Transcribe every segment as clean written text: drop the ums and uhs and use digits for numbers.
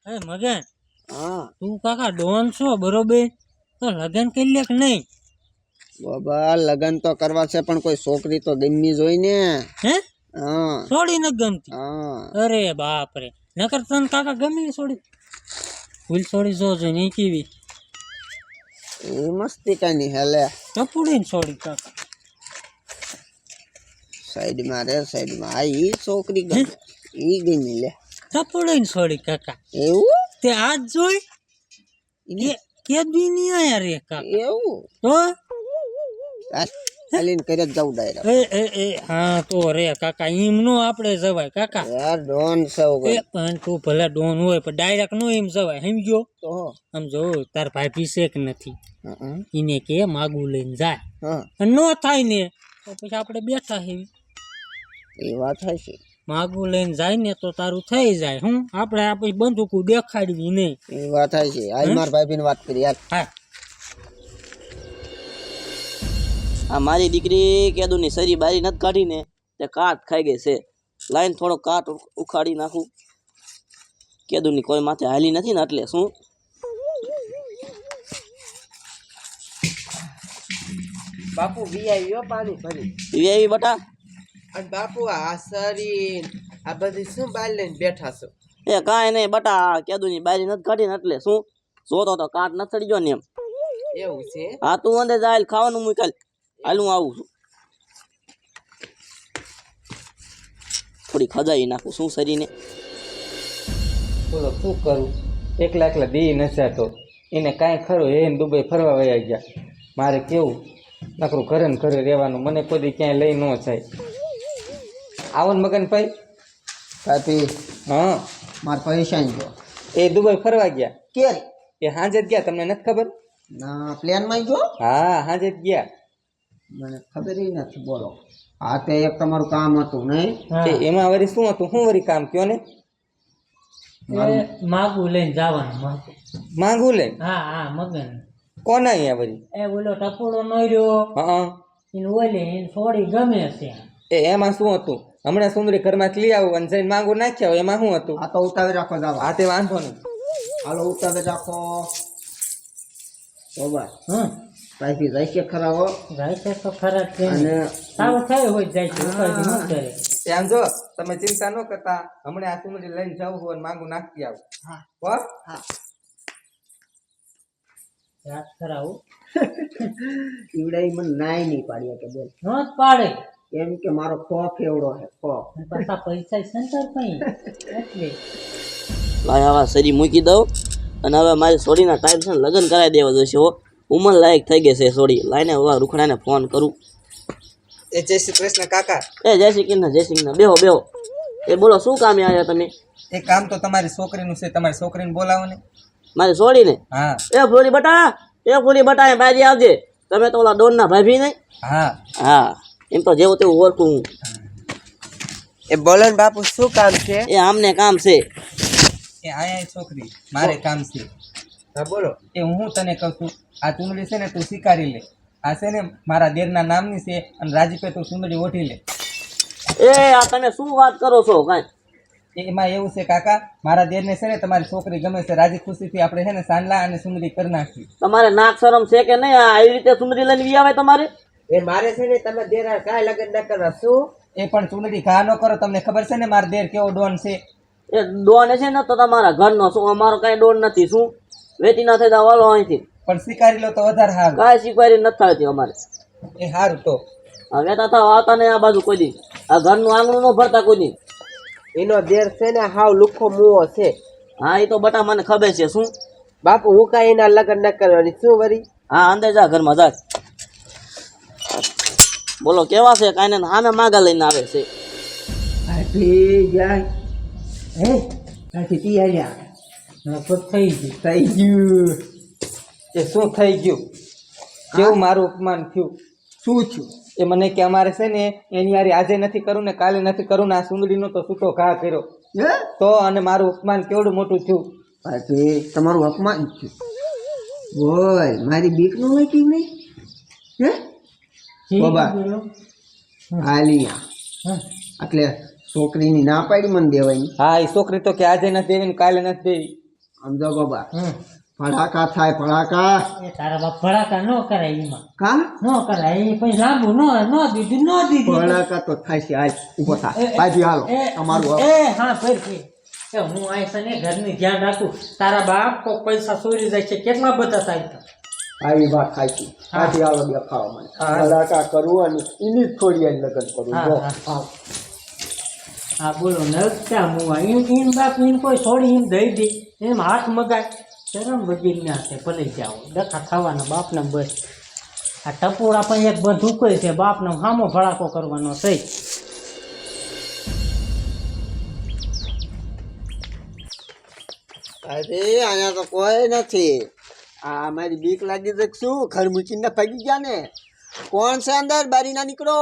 એ મગન હા તું કાકા ડોન છો બરોબર તો લગન કરી લે કે નહીં? બાબા લગન તો કરવા છે પણ કોઈ છોકરી તો ગમી જોઈ ને. હે હા છોડી ન ગમતી? હા અરે બાપ રે, નકર તને કાકા ગમી છોડી? ફૂલ છોડી જોજો નહીં કેવી એ મસ્તી કાની હેલે. ટપુડીને છોડી કાકા. સાઈડમાં રે સાઈડમાં. આ ઈ છોકરી ગમે ઈ ગમી લે. ટપુડીને છોડી કાકા. એવું તે આજ જોઈ કે નહીં આયા રે કાકા. એવું તો હાલીને કરે જ જવું ડાયરેક્ટ. હા તો રે કાકા એમ નો આપણે જવાય કાકા. યાર ડોન સૌ પણ તું ભલે ડોન હોય પણ ડાયરેક્ટ નો એમ જવાય સમજો. તો આમ જો તાર ભાઈ પીસે કે નથી એને કે માગું લઈને જાય હા અને નો થાય ને તો પછી આપણે બેઠા હે એ વાત હશે. માગું લઈને જાય ને તો તારું થઈ જાય. હું આપણે આપણી બંદૂકો દેખાડવી નહીં. એ વાત હશે. આજ માર ભાભીની વાત કરી યાર. હા આ મારી દીકરી કેદુની સરી બારી નથી કાઢીને તે કાટ ખાઈ ગઈ છે. લાઈન થોડો કાટ ઉખાડી નાખું. કેદુની કોઈ માથે હાલી નથી ને એટલે શું. બાપુ વીઆઈયો પાણી ભરી. એવી બટા અને બાપુ આ સરી આ બધી શું બાર લઈને બેઠા છો? એ કાંઈ નહીં બટા, કેદુની બારી નથી કાઢીને એટલે શું. જોતો તો કાટ નથી ચડી ગયો ને એમ. એવું છે? હા તું અંદર જાય ખાવાનું મૂકાલ. હાલ હું આવું છું. થોડી ખજાઈ નાખું શું શરીરને. બોલો શું કરું? એકલા એકલા દી નચાતો એને કાંઈ ખરો એને દુબઈ ફરવા વયા ગયા. મારે કેવું નકરું ઘરે ને ઘરે રહેવાનું, મને કોઈ દી ક્યાંય લઈ ન જાય. આવો ને મગનભાઈ. ભાભી હા માર પૈસા જો એ દુબઈ ફરવા ગયા. કેરી એ હાંજે જ ગયા, તમને નથી ખબર? ના પ્લેનમાં જો હા હાંજે જ ગયા. મને ખબર નથી. બોલો આ તે એક તમારું કામ હતું નહીં? તે એમાં વળી શું હતું? શું વળી કામ કયો ને? માગું લઈને જવાનું માગું. માંગું લે હા મગન. કોને અહીંયા વળી? એ ઓલો ટપોડો નો રહ્યો હા એને ઓલે એને થોડી ગમે છે. એ એમાં શું હતું? હમણાં સુંદરી ઘરમાં લઈ આવું અને જઈને માંગુ નાખ્યા હોય એમાં શું હતું? આ તો ઉતાવી રાખો જાવા. આ તે વાંધો નહીં. હાલો ઉતાવી રાખો. બાબા હા ભાઈ જાય છે ખરા હો. જાય છે તો ખરા જ છે ને. અને સારું થયું હોય જાય છે ઉપાધિ ન કરે. એમ જો તમે ચિંતા ન કરતા, હમણાં આ સુંદરી લઈને જાવ હોય અને માંગુ નાખી આવું. હા હો હા રાત ખરાવું ઈવડા ઈ મને નાય નહીં પાડ્યા કે બોલ. ન જ પાડે. એમ કે મારો ખોફ એવડો છે ખોફ. અને પાછા પૈસા સંતર કઈ એટલે લાય આવા શરી મૂકી દઉં અને હવે મારી સોડીના ટાઈમ છે ને લગ્ન કરાવી દેવા જોઈશે. હો ઉંમર લાયક થઈ ગઈ છે સોડી. લાઈને હવે રૂખડાને ફોન કરું. એ જય શ્રી કૃષ્ણ કાકા. એ જય શ્રી કૃષ્ણ. બેહો બેહો. એ બોલો શું કામ આવ્યા તમે? એ કામ તો તમારી છોકરીનું છે, તમારી છોકરીને બોલાવો ને. મારી સોડીને? હા એ ફૂલી બટા બારી આવજે. તમે તો ઓલા ડોનના ભાભી નહીં? હા હા એમ તો જેવું તેવું ઓળખું હું. એ બોલો ને બાપુ શું કામ છે? એ આમને કામ છે. એ આયા છોકરી મારે કામ છે. હા બોલો. એ હું તને કહું છું, આ ચૂંદડી છે ને તું સ્વીકારી લે. આ છે ને મારા દેરના નામની છે અને રાજીપે તું ચૂંદડી ઓઢી લે. એ આ તમે શું વાત કરો છો? કાંઈ એમાં એવું છે કાકા, મારા દેરને છે ને તમારી છોકરી ગમે છે. રાજી ખુશીથી આપણે છે ને સાંડલા અને સુંદરી કરી નાખી. તમારે નાક શરમ છે કે નહીં? આવી રીતે સુંદરી લઈને વી આવે તમારે? એ મારે છે ને તમે દેરા કાંઈ લગન ન કરવા શું? એ પણ ચૂંદડી ઘા ન કરો. તમને ખબર છે ને મારા દેર કેવો ડોન છે. એ ડોન છે ને તો તમારા ઘરનો. શું અમારો કાંઈ ડોન નથી. શું વેચી ના થઈ વાલો અહીંથી? પણ સ્વીકારી લો તો વધારે સારું. કાંઈ શીખવાડી નથી થતી અમારે. એ સારું તો હવે તો આવતા નહીં આ બાજુ કોઈ દી. આ ઘરનું આંગણું ન ભરતા કોઈ દી. એનો દેર છે ને હાવ લુખો મુવો છે. હા એ તો બટા મને ખબર છે. શું બાપુ હું કાંઈ એના લગન ન કરવાની શું વરી? હા અંદર જા ઘરમાં જા. બોલો કેવા છે? કાંઈ ને સામે માગા લઈને આવે છે. ભાઈ જાય હે ભાઈ તિયાર્યા લગભગ થઈ ગયું. થઈ ગયું. એ શું થઈ ગયું? કેવું મારું અપમાન થયું? શું થયું? એ મને કે અમારે છે ને એની યારી આજે નથી કરું ને કાલે નથી કરું ને આ સુંદરીનો તો છૂટો ઘા કર્યો હે તો. અને મારું અપમાન કેવડું મોટું થયું. ભાઈ તમારું અપમાન થયું. બોય મારી બીક નું હોય કે નહીં? હે બાબા હાલિયા એટલે છોકરીની ના પાડી મને દેવાની. હા એ છોકરી તો કે આજે નથી દેવી ને કાલે નથી દેવી. આમ જો બાબા હમ ભડાકા થાય ભડાકા એ તારા બાપ ભડાકા ન કરાય એમાં કા ન કરાય એ પછી લાંબુ દીધું ભડાકા તો થાય છે હાલ ઊભો થા બાજી હાલો તમારું હક. એ હા ફેર એ હું આ છે ને ઘરની ધ્યાન રાખું તારા બાપ કોક પૈસા ચોરી જાય છે કેટલા બધા થાય આવી વાત થાય છે બાજી હાલો બે ખાવા મને ભડાકા કરવું અને એની જ થોડી વાર લગ્ન કરવું હા, જો હા. આવ. હા બોલો નરતા મુવા ઈન બાપ ઈન કોઈ છોડી ઈન દઈ દે એમ હાથ મગાય શરમ વગી ના છે ભલે જાઓ ડખા ખાવાના બાપને બસ આ ટપોડા પણ એક બધું કોઈ છે બાપને હામો ભડાકો કરવાનો છે અરે અહીંયા તો કોઈ નથી આ મારી બીક લાગી છે કે શું ઘર મૂકીને ભાગી ગયા ને કોણ છે અંદર બારી ના નીકળો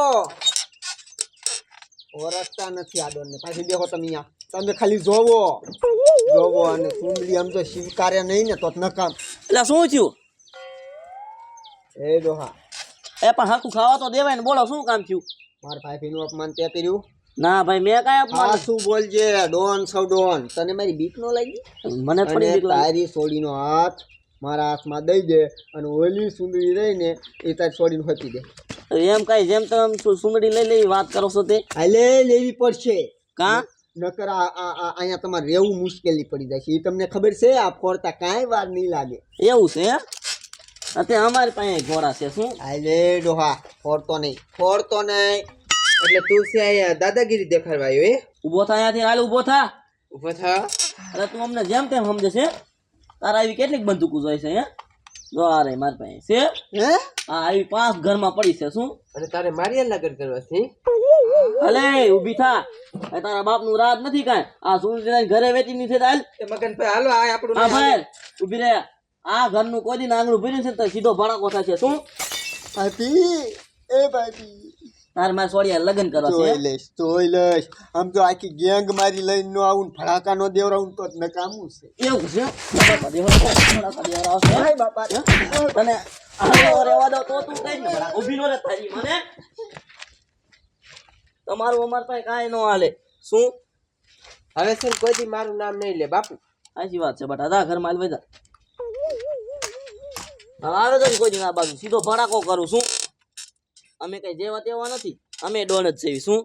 ઓળખતા નથી આ ડોનને પાછી બેહો તમે અહીંયા તમે ખાલી જોવો અને કુંડલી આમ તો સ્વીકારે નહીં ને તો નકામ એટલે શું થયું એ ડોહા એ પણ હાકું ખાવા તો દેવાય ને બોલો શું કામ થયું મારા ભાઈનું અપમાન તે કર્યું ના ભાઈ મેં કાંઈ અપમાન આ શું બોલજે ડોન સૌ ડોન તને મારી બીક નો લાગી મને અને થોડી બીક લાગે. તારી સોડીનો હાથ મારા હાથમાં દઈ દે અને ઓલી સુંદરી રહીને એ તારી સોડીને હોતી દે એમ કાંઈ જેમ તમે સુંદડી લઈ લેવી વાત કરો છો તે હાલે લેવી પડશે કાં નકર અહીંયા તમારે રહેવું મુશ્કેલી પડી જાય છે એ તમને ખબર છે આ ફોડતા કાંઈ વાર નહીં લાગે એવું છે હે? અત્યારે અમારી પાસે ઘોડા છે શું હાલે ડોહા ફોડતો નહીં એટલે તું છે અહીંયા દાદાગીરી દેખાડવા આવ્યો એ ઊભો થા અહીંયાથી હાલ ઊભો થા ઉભો થા અરે તું અમને જેમ તેમ સમજે છે તારા આવી કેટલીક બંદૂકો જોઈએ છે હે જો આ રે મારી પાસે છે હે હા આવી 5 ઘરમાં પડી છે શું અને તારે મારી લગન કરવા છે અલે ઊભી થા એ તારા બાપનું રાત નથી કાંઈ આ સુરજ ઘરે વેચી ની છે હાલ એ મગન ભાઈ હાલો આ આપણું હા ભાઈ ઊભી રહે આ ઘરનું કોઈ દિન આંગણું ભર્યું છે ને તો સીધો ભાડાકો થશે શું ભાભી એ ભાભી તારે મારે સોડિયા લગ્ન કરવા છે જોઈ લઈશ આમ તો આખી ગેંગ મારી લઈને નો આવું ફડાકા નો દેવરાવું તો નકામું છે એવું છે ભડાકા દેવરાવશે. હાય બાપા તને આવો રહેવા દો તો તું કઈ ને ભડાકા ઊભી નો રે તારી મને તમારું અમાર પાસે કાંઈ ન હાલે શું હવે સર કોઈ દી મારું નામ નહીં લે બાપુ સાચી વાત છે બટ અધા ઘરમાં હાલ બધા આવે તો કોઈ દી ના બાજુ સીધો ભડાકો કરું શું અમે કઈ જેવા તેવા નથી અમે ડોન જ છે શું